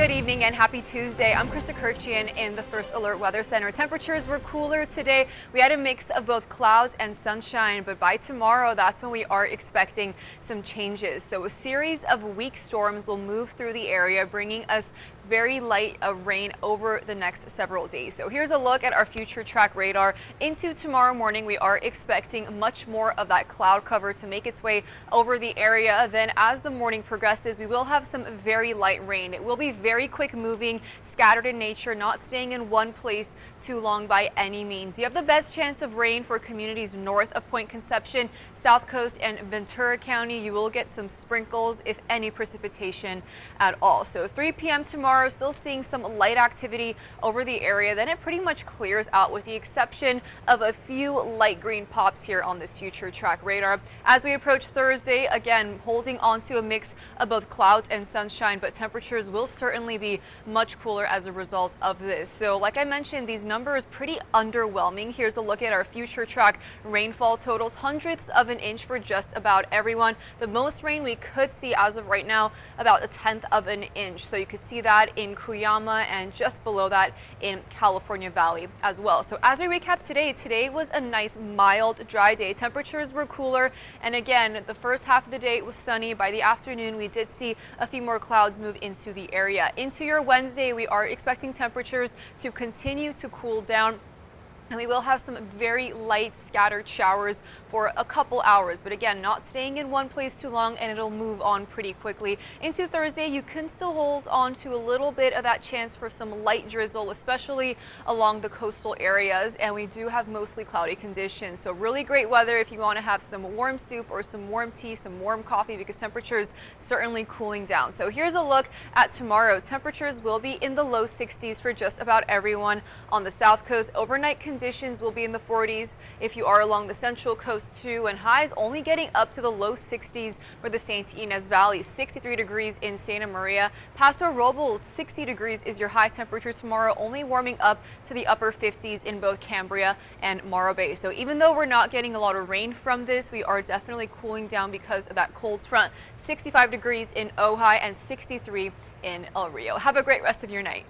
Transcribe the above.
Good evening and happy Tuesday. I'm Krista Kirchian in the First Alert Weather Center. Temperatures were cooler today. We had a mix of both clouds and sunshine, but by tomorrow, that's when we are expecting some changes. So a series of weak storms will move through the area, bringing us very light rain over the next several days. So here's a look at our future track radar. Into tomorrow morning, we are expecting much more of that cloud cover to make its way over the area. Then as the morning progresses, we will have some very light rain. It will be very quick moving, scattered in nature, not staying in one place too long by any means. You have the best chance of rain for communities north of Point Conception, South Coast, and Ventura County. You will get some sprinkles, if any precipitation at all. So 3 p.m. tomorrow, still seeing some light activity over the area. Then it pretty much clears out with the exception of a few light green pops here on this future track radar. As we approach Thursday, again, holding on to a mix of both clouds and sunshine, but temperatures will certainly be much cooler as a result of this. So like I mentioned, these numbers pretty underwhelming. Here's a look at our future track rainfall totals. Hundredths of an inch for just about everyone. The most rain we could see as of right now, about 1/10 of an inch. So you could see that in Cuyama and just below that in California Valley as well. So as we recap today was a nice mild dry day. Temperatures were cooler, and again, the first half of the day was sunny. By the afternoon, we did see a few more clouds move into the area. Into your Wednesday, we are expecting temperatures to continue to cool down. And we will have some very light scattered showers for a couple hours, but again, not staying in one place too long, and it'll move on pretty quickly. Into Thursday, you can still hold on to a little bit of that chance for some light drizzle, especially along the coastal areas, and we do have mostly cloudy conditions. So really great weather if you want to have some warm soup or some warm tea, some warm coffee, because temperatures certainly cooling down. So here's a look at tomorrow. Temperatures will be in the low 60s for just about everyone on the South Coast. Overnight conditions will be in the 40s if you are along the Central Coast too, and highs only getting up to the low 60s for the St. Ynez Valley. 63 degrees in Santa Maria. Paso Robles, 60 degrees is your high temperature tomorrow, only warming up to the upper 50s in both Cambria and Morro Bay. So even though we're not getting a lot of rain from this, we are definitely cooling down because of that cold front. 65 degrees in Ojai and 63 in El Rio. Have a great rest of your night.